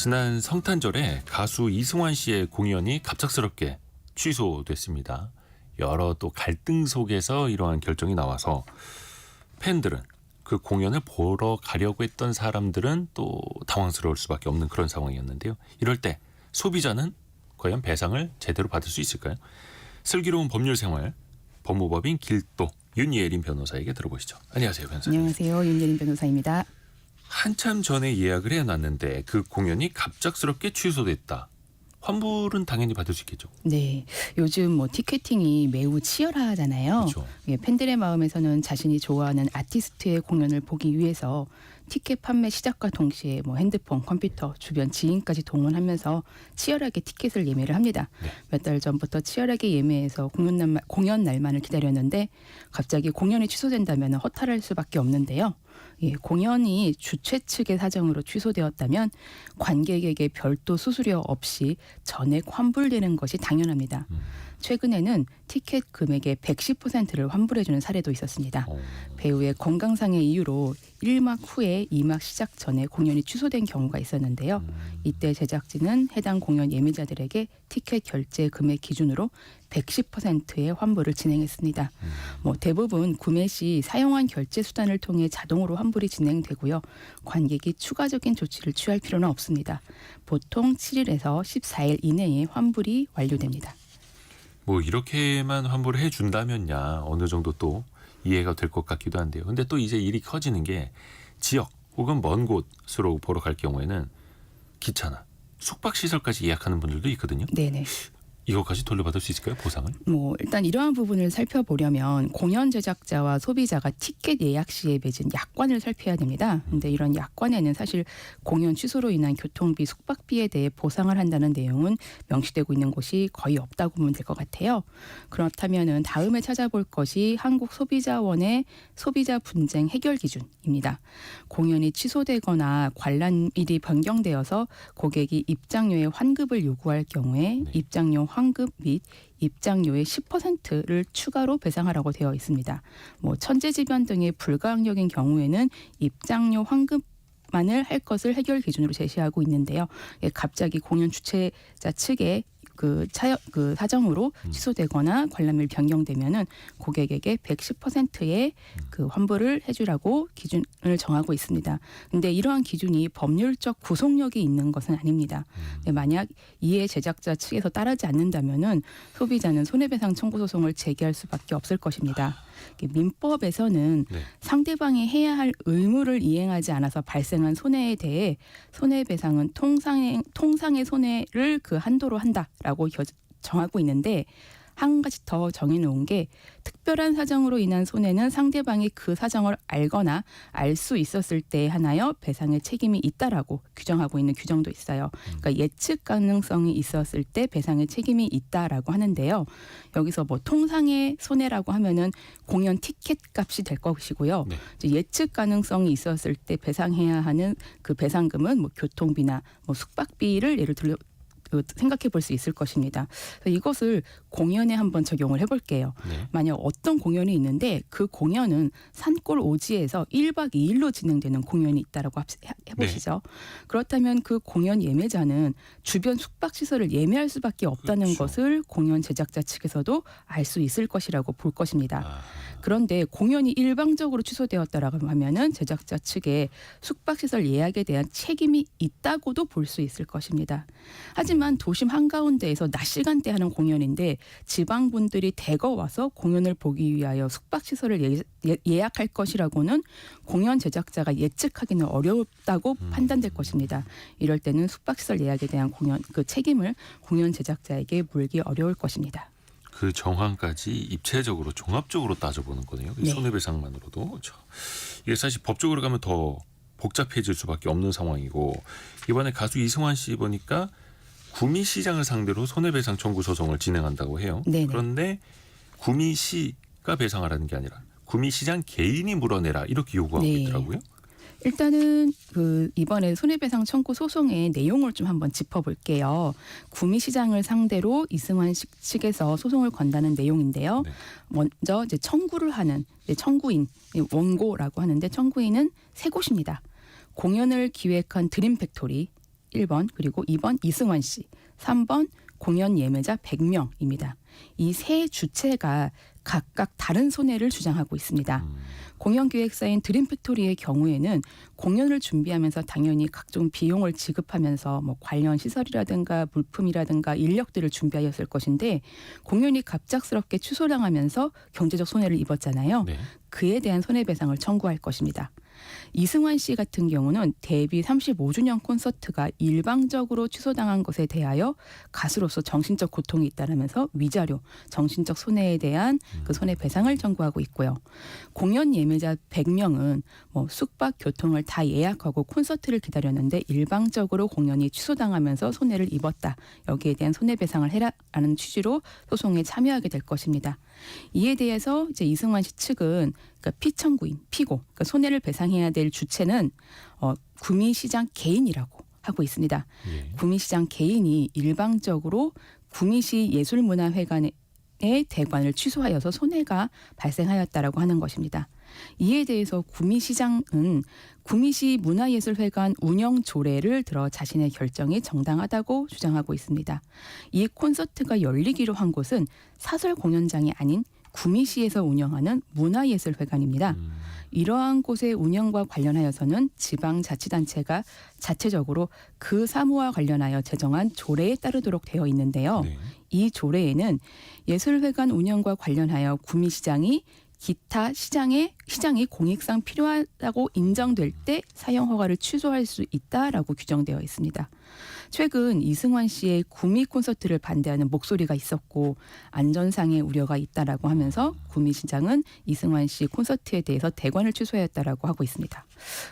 지난 성탄절에 가수 이승환 씨의 공연이 갑작스럽게 취소됐습니다. 여러 또 갈등 속에서 이러한 결정이 나와서 팬들은 그 공연을 보러 가려고 했던 사람들은 또 당황스러울 수밖에 없는 그런 상황이었는데요. 이럴 때 소비자는 과연 배상을 제대로 받을 수 있을까요? 슬기로운 법률 생활 법무법인 길도 윤예린 변호사에게 들어보시죠. 안녕하세요, 변호사님. 안녕하세요, 윤예린 변호사입니다. 한참 전에 예약을 해놨는데 그 공연이 갑작스럽게 취소됐다. 환불은 당연히 받을 수 있겠죠. 네, 요즘 티켓팅이 매우 치열하잖아요. 그렇죠. 예, 팬들의 마음에서는 자신이 좋아하는 아티스트의 공연을 보기 위해서 티켓 판매 시작과 동시에 핸드폰, 컴퓨터, 주변 지인까지 동원하면서 치열하게 티켓을 예매를 합니다. 네. 몇 달 전부터 치열하게 예매해서 공연 날만을 기다렸는데 갑자기 공연이 취소된다면 허탈할 수밖에 없는데요. 예, 공연이 주최 측의 사정으로 취소되었다면 관객에게 별도 수수료 없이 전액 환불되는 것이 당연합니다. 최근에는 티켓 금액의 110%를 환불해주는 사례도 있었습니다. 배우의 건강상의 이유로 1막 후에 2막 시작 전에 공연이 취소된 경우가 있었는데요. 이때 제작진은 해당 공연 예매자들에게 티켓 결제 금액 기준으로 110%의 환불을 진행했습니다. 대부분 구매 시 사용한 결제 수단을 통해 자동으로 환불이 진행되고요. 관객이 추가적인 조치를 취할 필요는 없습니다. 보통 7일에서 14일 이내에 환불이 완료됩니다. 이렇게만 환불을 해준다면야 어느 정도 또 이해가 될 것 같기도 한데요. 근데 또 이제 일이 커지는 게 지역 혹은 먼 곳으로 보러 갈 경우에는 기차나 숙박시설까지 예약하는 분들도 있거든요. 네네. 이것까지 돌려받을 수 있을까요? 보상을? 일단 이러한 부분을 살펴보려면 공연 제작자와 소비자가 티켓 예약 시에 맺은 약관을 살펴야 됩니다. 근데 이런 약관에는 사실 공연 취소로 인한 교통비, 숙박비에 대해 보상을 한다는 내용은 명시되고 있는 곳이 거의 없다고 보면 될 것 같아요. 그렇다면은 다음에 찾아볼 것이 한국소비자원의 소비자 분쟁 해결 기준입니다. 공연이 취소되거나 관람일이 변경되어서 고객이 입장료의 환급을 요구할 경우에 입장료 환급 및 입장료의 10%를 추가로 배상하라고 되어 있습니다. 천재지변 등의 불가항력인 경우에는 입장료 환급만을 할 것을 해결 기준으로 제시하고 있는데요. 갑자기 공연 주최자 측의 그 사정으로 취소되거나 관람일 변경되면은 고객에게 110%의 그 환불을 해주라고 기준을 정하고 있습니다. 근데 이러한 기준이 법률적 구속력이 있는 것은 아닙니다. 만약 이에 제작자 측에서 따르지 않는다면은 소비자는 손해배상 청구 소송을 제기할 수밖에 없을 것입니다. 민법에서는 상대방이 해야 할 의무를 이행하지 않아서 발생한 손해에 대해 손해배상은 통상의 손해를 그 한도로 한다라고 정하고 있는데 한 가지 더 정해놓은 게 특별한 사정으로 인한 손해는 상대방이 그 사정을 알거나 알 수 있었을 때에 한하여 배상의 책임이 있다라고 규정하고 있는 규정도 있어요. 그러니까 예측 가능성이 있었을 때 배상의 책임이 있다라고 하는데요. 여기서 통상의 손해라고 하면은 공연 티켓 값이 될 것이고요. 예측 가능성이 있었을 때 배상해야 하는 그 배상금은 교통비나 숙박비를 예를 들어 생각해 볼 수 있을 것입니다. 이것을 공연에 한번 적용을 해볼게요. 만약 어떤 공연이 있는데 그 공연은 산골 오지에서 1박 2일로 진행되는 공연이 있다라고 해보시죠. 그렇다면 그 공연 예매자는 주변 숙박시설을 예매할 수밖에 없다는 것을 공연 제작자 측에서도 알 수 있을 것이라고 볼 것입니다. 그런데 공연이 일방적으로 취소되었다라고 하면은 제작자 측에 숙박시설 예약에 대한 책임이 있다고도 볼 수 있을 것입니다. 하지만 도심 한가운데에서 낮 시간대 하는 공연인데 지방 분들이 대거 와서 공연을 보기 위하여 숙박시설을 예약할 것이라고는 공연 제작자가 예측하기는 어렵다고 판단될 것입니다. 이럴 때는 숙박시설 예약에 대한 그 책임을 공연 제작자에게 물기 어려울 것입니다. 그 정황까지 입체적으로 종합적으로 따져보는 거네요. 손해배상만으로도. 그렇죠. 이게 사실 법적으로 가면 더 복잡해질 수밖에 없는 상황이고 이번에 가수 이승환 씨 보니까 구미시장을 상대로 손해배상 청구 소송을 진행한다고 해요. 네네. 그런데 구미시가 배상하라는 게 아니라 구미시장 개인이 물어내라 이렇게 요구하고 있더라고요. 일단은 이번에 손해배상 청구 소송의 내용을 좀 한번 짚어볼게요. 구미시장을 상대로 이승환 측에서 소송을 건다는 내용인데요. 먼저 이제 청구를 하는 청구인 원고라고 하는데 청구인은 세 곳입니다. 공연을 기획한 드림팩토리, 1번 그리고 2번 이승환 씨, 3번 공연 예매자 100명입니다. 이 세 주체가 각각 다른 손해를 주장하고 있습니다. 공연기획사인 드림팩토리의 경우에는 공연을 준비하면서 당연히 각종 비용을 지급하면서 뭐 관련 시설이라든가 물품이라든가 인력들을 준비하였을 것인데 공연이 갑작스럽게 취소당하면서 경제적 손해를 입었잖아요. 네. 그에 대한 손해배상을 청구할 것입니다. 이승환 씨 같은 경우는 데뷔 35주년 콘서트가 일방적으로 취소당한 것에 대하여 가수로서 정신적 고통이 잇따르면서 위자료, 정신적 손해에 대한 그 손해배상을 청구하고 있고요. 공연 예매자 100명은 뭐 숙박, 교통을 다 예약하고 콘서트를 기다렸는데 일방적으로 공연이 취소당하면서 손해를 입었다. 여기에 대한 손해배상을 해라라는 취지로 소송에 참여하게 될 것입니다. 이에 대해서 이제 이승환 씨 측은 그러니까 피청구인, 피고, 그러니까 손해를 배상해야 될 주체는 구미시장 개인이라고 하고 있습니다. 예. 구미시장 개인이 일방적으로 구미시 예술문화회관의 대관을 취소하여서 손해가 발생하였다라고 하는 것입니다. 이에 대해서 구미시장은 구미시 문화예술회관 운영 조례를 들어 자신의 결정이 정당하다고 주장하고 있습니다. 이 콘서트가 열리기로 한 곳은 사설 공연장이 아닌 구미시에서 운영하는 문화예술회관입니다. 이러한 곳의 운영과 관련하여서는 지방자치단체가 자체적으로 그 사무와 관련하여 제정한 조례에 따르도록 되어 있는데요. 네. 이 조례에는 예술회관 운영과 관련하여 구미시장이 기타 시장이 공익상 필요하다고 인정될 때 사용 허가를 취소할 수 있다라고 규정되어 있습니다. 최근 이승환 씨의 구미 콘서트를 반대하는 목소리가 있었고 안전상의 우려가 있다라고 하면서 구미시장은 이승환 씨 콘서트에 대해서 대관을 취소했다라고 하고 있습니다.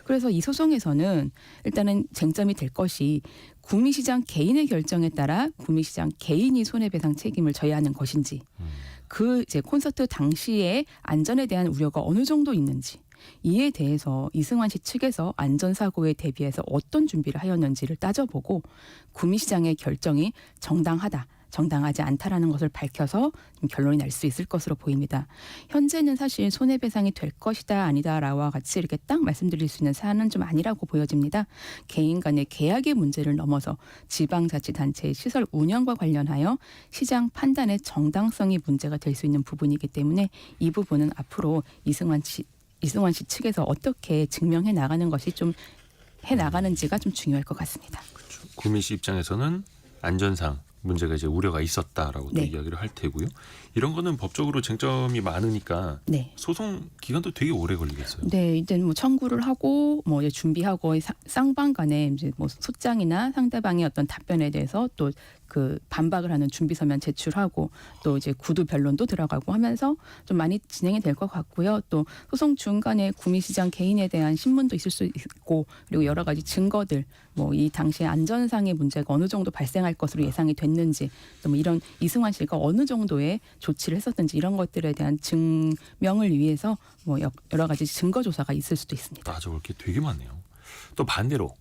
그래서 이 소송에서는 일단은 쟁점이 될 것이 구미시장 개인의 결정에 따라 구미시장 개인이 손해배상 책임을 져야 하는 것인지 그 이제 콘서트 당시에 안전에 대한 우려가 어느 정도 있는지 이에 대해서 이승환 씨 측에서 안전사고에 대비해서 어떤 준비를 하였는지를 따져보고 구미시장의 결정이 정당하지 않다라는 것을 밝혀서 결론이 날 수 있을 것으로 보입니다. 현재는 사실 손해배상이 될 것이다 아니다라와 같이 이렇게 딱 말씀드릴 수 있는 사안은 좀 아니라고 보여집니다. 개인 간의 계약의 문제를 넘어서 지방자치단체의 시설 운영과 관련하여 시장 판단의 정당성이 문제가 될 수 있는 부분이기 때문에 이 부분은 앞으로 이승환 씨 측에서 어떻게 증명해 나가는 것이 좀 해 나가는지가 좀 중요할 것 같습니다. 그렇죠. 구미시 입장에서는 안전상 문제가 이제 우려가 있었다라고 또 네. 이야기를 할 테고요. 이런 거는 법적으로 쟁점이 많으니까 네. 소송 기간도 되게 오래 걸리겠어요. 네, 이제 뭐 청구를 하고 뭐 이제 준비하고 쌍방 간에 이제 뭐 소장이나 상대방의 어떤 답변에 대해서 또 그 반박을 하는 준비 서면 제출하고 또 이제 구두 변론도 들어가고 하면서 좀 많이 진행이 될 것 같고요. 또 소송 중간에 구미시장 개인에 대한 신문도 있을 수 있고 그리고 여러 가지 증거들 뭐 이 당시에 안전상의 문제가 어느 정도 발생할 것으로 예상이 됐는지 또 뭐 이런 이승환 씨가 어느 정도의 조치를 했었는지 이런 것들에 대한 증명을 위해서 뭐 여러 가지 증거 조사가 있을 수도 있습니다. 따져볼 게 되게 많네요. 또 반대로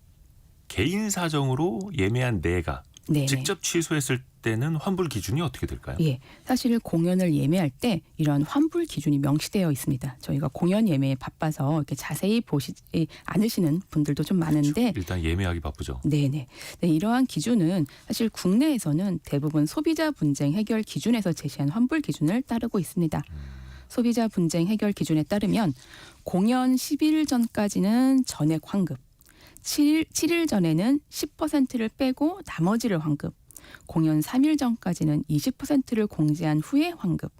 개인 사정으로 예매한 내가 네. 직접 취소했을 때는 환불 기준이 어떻게 될까요? 예, 사실 공연을 예매할 때 이런 환불 기준이 명시되어 있습니다. 저희가 공연 예매에 바빠서 이렇게 자세히 보시지 않으시는 분들도 좀 많은데 일단 예매하기 바쁘죠. 네네. 네, 이러한 기준은 사실 국내에서는 대부분 소비자 분쟁 해결 기준에서 제시한 환불 기준을 따르고 있습니다. 소비자 분쟁 해결 기준에 따르면 공연 10일 전까지는 전액 환급, 7일 전에는 10%를 빼고 나머지를 환급, 공연 3일 전까지는 20%를 공제한 후에 환급,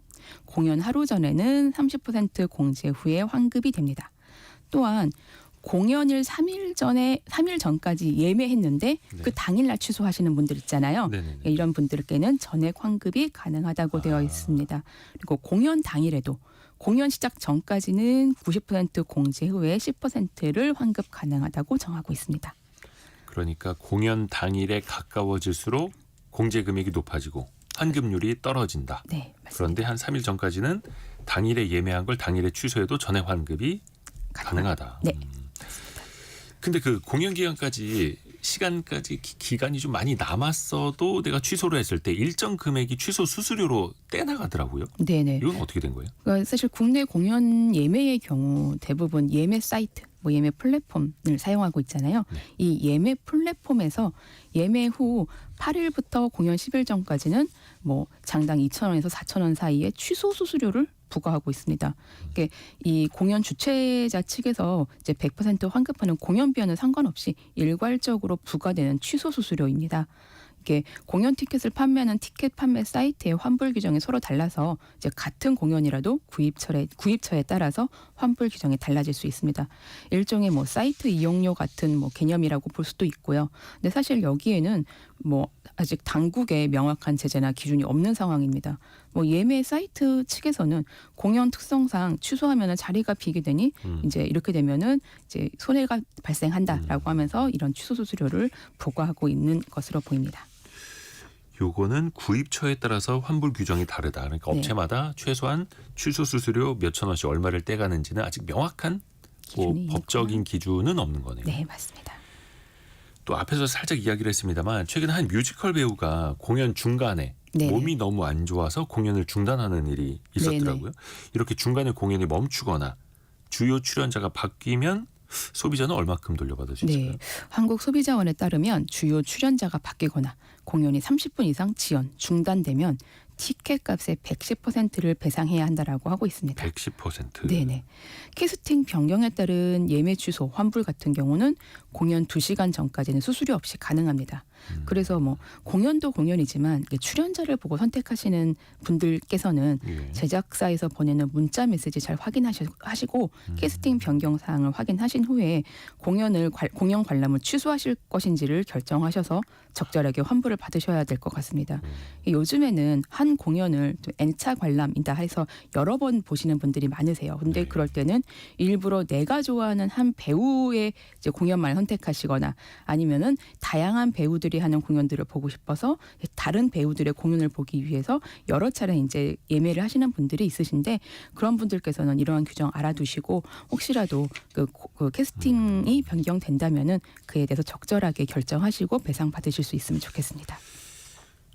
공연 하루 전에는 30% 공제 후에 환급이 됩니다. 또한 공연을 3일 전까지 예매했는데 네. 그 당일날 취소하시는 분들 있잖아요. 네네네. 이런 분들께는 전액 환급이 가능하다고 되어 있습니다. 그리고 공연 당일에도 공연 시작 전까지는 90% 공제 후에 10%를 환급 가능하다고 정하고 있습니다. 그러니까 공연 당일에 가까워질수록 공제 금액이 높아지고 환급률이 떨어진다. 네, 맞습니다. 그런데 한 3일 전까지는 당일에 예매한 걸 당일에 취소해도 전액 환급이 가능하다. 네. 근데 그 공연 기간까지 시간까지 기간이 좀 많이 남았어도 내가 취소를 했을 때 일정 금액이 취소 수수료로 떼나가더라고요. 네네. 이건 어떻게 된 거예요? 그러니까 사실 국내 공연 예매의 경우 대부분 예매 사이트, 뭐 예매 플랫폼을 사용하고 있잖아요. 네. 이 예매 플랫폼에서 예매 후 8일부터 공연 10일 전까지는 뭐 장당 2,000원에서 4,000원 사이에 취소 수수료를 부과하고 있습니다. 이게 이 공연 주최자 측에서 이제 100% 환급하는 공연비와는 상관없이 일괄적으로 부과되는 취소 수수료입니다. 이게 공연 티켓을 판매하는 티켓 판매 사이트의 환불 규정이 서로 달라서 이제 같은 공연이라도 구입처에 따라서 환불 규정이 달라질 수 있습니다. 일종의 뭐 사이트 이용료 같은 뭐 개념이라고 볼 수도 있고요. 근데 사실 여기에는 뭐 아직 당국의 명확한 제재나 기준이 없는 상황입니다. 뭐 예매 사이트 측에서는 공연 특성상 취소하면 자리가 비게 되니 이제 이렇게 되면은 이제 손해가 발생한다라고 하면서 이런 취소 수수료를 부과하고 있는 것으로 보입니다. 요거는 구입처에 따라서 환불 규정이 다르다. 그러니까 네. 업체마다 최소한 취소 수수료 몇천 원씩 얼마를 떼가는지는 아직 명확한 뭐 기준이 법적인 기준은 없는 거네요. 네, 맞습니다. 또 앞에서 살짝 이야기를 했습니다만 최근 한 뮤지컬 배우가 공연 중간에 네네. 몸이 너무 안 좋아서 공연을 중단하는 일이 있었더라고요. 이렇게 중간에 공연이 멈추거나 주요 출연자가 바뀌면 소비자는 얼마큼 돌려받을 수 있을까요? 네, 한국소비자원에 따르면 주요 출연자가 바뀌거나 공연이 30분 이상 지연, 중단되면 티켓값의 110%를 배상해야 한다라고 하고 있습니다. 110%. 네네. 캐스팅 변경에 따른 예매 취소, 환불 같은 경우는 공연 2시간 전까지는 수수료 없이 가능합니다. 그래서 뭐 공연도 공연이지만 이게 출연자를 보고 선택하시는 분들께서는 예. 제작사에서 보내는 문자 메시지 잘 확인하시고 캐스팅 변경 사항을 확인하신 후에 공연 관람을 취소하실 것인지를 결정하셔서 적절하게 환불을 받으셔야 될 것 같습니다. 요즘에는 한 공연을 좀 N차 관람이다 해서 여러 번 보시는 분들이 많으세요. 근데 네. 그럴 때는 일부러 내가 좋아하는 한 배우의 이제 공연만 선택하시거나 아니면은 다양한 배우들이 하는 공연들을 보고 싶어서 다른 배우들의 공연을 보기 위해서 여러 차례 이제 예매를 하시는 분들이 있으신데 그런 분들께서는 이러한 규정 알아두시고 혹시라도 그 캐스팅이 변경된다면은 그에 대해서 적절하게 결정하시고 배상 받으실 수 있으면 좋겠습니다.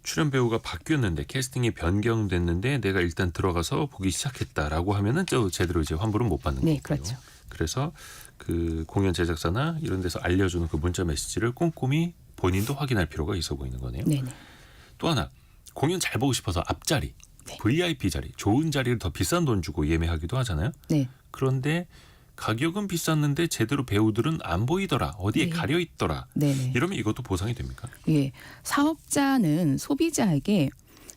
출연 배우가 바뀌었는데 캐스팅이 변경됐는데 내가 일단 들어가서 보기 시작했다라고 하면은 또 제대로 이제 환불은 못 받는 네, 거고요. 그렇죠. 그래서 그 공연 제작사나 이런 데서 알려주는 그 문자 메시지를 꼼꼼히 본인도 확인할 필요가 있어 보이는 거네요. 네네. 또 하나 공연 잘 보고 싶어서 앞자리, 네. VIP 자리, 좋은 자리를 더 비싼 돈 주고 예매하기도 하잖아요. 네. 그런데 가격은 비쌌는데 제대로 배우들은 안 보이더라. 어디에 네. 가려 있더라. 네네. 이러면 이것도 보상이 됩니까? 예, 사업자는 소비자에게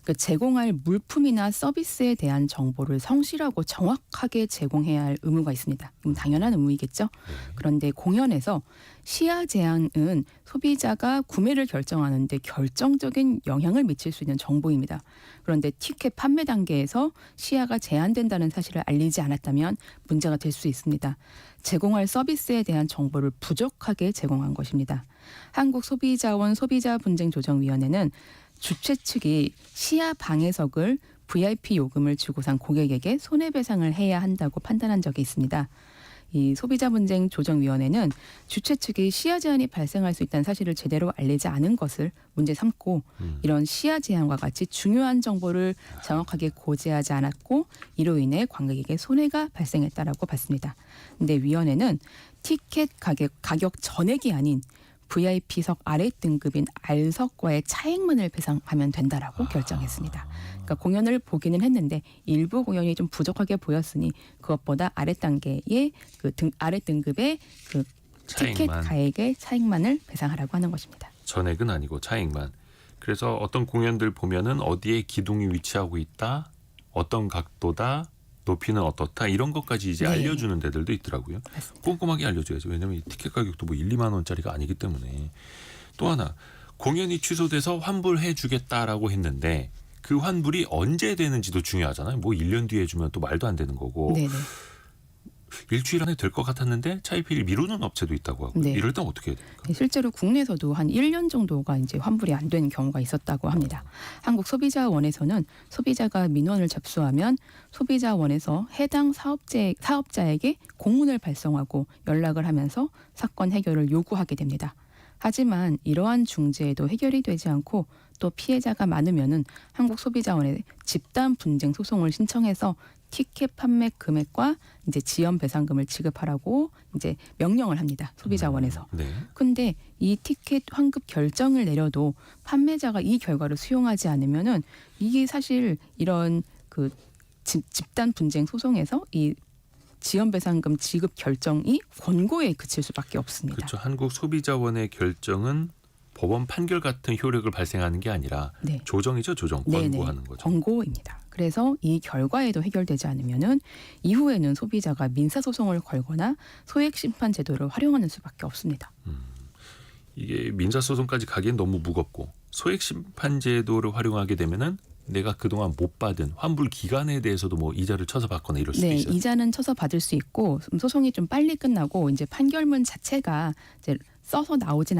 그 제공할 물품이나 서비스에 대한 정보를 성실하고 정확하게 제공해야 할 의무가 있습니다. 당연한 의무이겠죠. 그런데 공연에서 시야 제한은 소비자가 구매를 결정하는데 결정적인 영향을 미칠 수 있는 정보입니다. 그런데 티켓 판매 단계에서 시야가 제한된다는 사실을 알리지 않았다면 문제가 될 수 있습니다. 제공할 서비스에 대한 정보를 부족하게 제공한 것입니다. 한국소비자원 소비자분쟁조정위원회는 주최 측이 시야 방해석을 VIP 요금을 주고 산 고객에게 손해배상을 해야 한다고 판단한 적이 있습니다. 이 소비자분쟁조정위원회는 주최 측이 시야 제한이 발생할 수 있다는 사실을 제대로 알리지 않은 것을 문제 삼고 이런 시야 제한과 같이 중요한 정보를 정확하게 고지하지 않았고 이로 인해 관객에게 손해가 발생했다라고 봤습니다. 근데 위원회는 티켓 가격 전액이 아닌 VIP석 아래 등급인 R석과의 차액만을 배상하면 된다라고 결정했습니다. 그러니까 공연을 보기는 했는데 일부 공연이 좀 부족하게 보였으니 그것보다 아래 단계의 아래 등급의 그 티켓 차액만. 가액의 차액만을 배상하라고 하는 것입니다. 전액은 아니고 차액만. 그래서 어떤 공연들 보면은 어디에 기둥이 위치하고 있다, 어떤 각도다, 높이는 어떻다 이런 것까지 이제 네. 알려주는 데들도 있더라고요. 맞습니다. 꼼꼼하게 알려줘야죠. 왜냐하면 이 티켓 가격도 뭐 1, 2만 원짜리가 아니기 때문에. 또 하나 공연이 취소돼서 환불해 주겠다라고 했는데 그 환불이 언제 되는지도 중요하잖아요. 뭐 1년 뒤에 주면 또 말도 안 되는 거고 네네. 일주일 안에 될 것 같았는데 차일피일 미루는 업체도 있다고 하고 네. 이럴 땐 어떻게 해야 됩니까? 실제로 국내에서도 한 1년 정도가 이제 환불이 안 된 경우가 있었다고 합니다. 한국소비자원에서는 소비자가 민원을 접수하면 소비자원에서 해당 사업자에게 공문을 발송하고 연락을 하면서 사건 해결을 요구하게 됩니다. 하지만 이러한 중재에도 해결이 되지 않고 또 피해자가 많으면은 한국소비자원에 집단 분쟁 소송을 신청해서 티켓 판매 금액과 이제 지연 배상금을 지급하라고 이제 명령을 합니다. 소비자원에서. 네. 근데 이 티켓 환급 결정을 내려도 판매자가 이 결과를 수용하지 않으면은 이게 사실 이런 그 집단 분쟁 소송에서 이 지연 배상금 지급 결정이 권고에 그칠 수밖에 없습니다. 그렇죠. 한국 소비자원의 결정은 법원 판결 같은 효력을 발생하는 게 아니라 네. 조정이죠. 조정. 권고하는 거죠. 권고입니다. 그래서 이 결과에도 해결되지 않으면은 이후에는 소비자가 민사 소송을 걸거나 소액 심판 제도를 활용하는 수밖에 없습니다. 이게 민사소송까지 가기엔 너무 무겁고 소액 심판 제도를 활용하게 되면은 내가 그동안 못 받은 환불 기간에 대해서도 뭐 이자를 쳐서 받거나 이럴 수도 네, 있어요. 이자는 쳐서 받을 수 있고 소송이 좀 빨리 끝나고 이제 판결문 자체가 이제 써서 나오진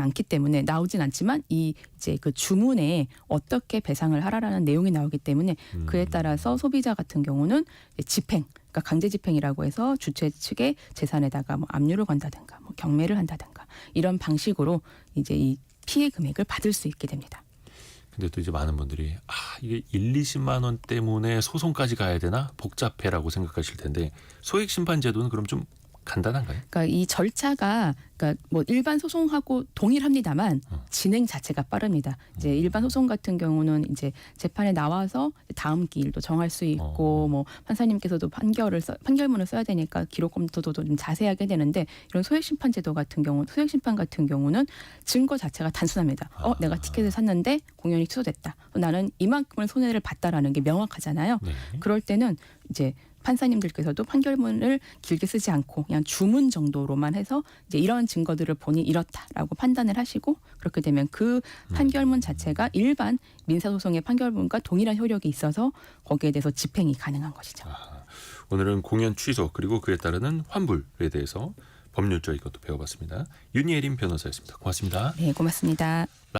않지만 이 이제 그 주문에 어떻게 배상을 하라라는 내용이 나오기 때문에 그에 따라서 소비자 같은 경우는 집행, 그러니까 강제 집행이라고 해서 주최 측의 재산에다가 뭐 압류를 건다든가, 뭐 경매를 한다든가 이런 방식으로 이제 이 피해 금액을 받을 수 있게 됩니다. 근데 또 이제 많은 분들이 이게 1-20만 원 때문에 소송까지 가야 되나 복잡해라고 생각하실 텐데 소액 심판 제도는 그럼 좀 간단한가요? 그러니까 이 절차가 그러니까 뭐 일반 소송하고 동일합니다만 진행 자체가 빠릅니다. 이제 일반 소송 같은 경우는 이제 재판에 나와서 다음 기일도 정할 수 있고 뭐 판사님께서도 판결문을 써야 되니까 기록 검토도 좀 자세하게 되는데 이런 소액 심판 같은 경우는 증거 자체가 단순합니다. 내가 티켓을 샀는데 공연이 취소됐다. 나는 이만큼의 손해를 봤다라는 게 명확하잖아요. 네. 그럴 때는 이제 판사님들께서도 판결문을 길게 쓰지 않고 그냥 주문 정도로만 해서 이제 이런 증거들을 보니 이렇다라고 판단을 하시고 그렇게 되면 그 판결문 자체가 일반 민사소송의 판결문과 동일한 효력이 있어서 거기에 대해서 집행이 가능한 것이죠. 오늘은 공연 취소 그리고 그에 따르는 환불에 대해서 법률적 이것도 배워봤습니다. 윤예린 변호사였습니다. 고맙습니다. 네, 고맙습니다.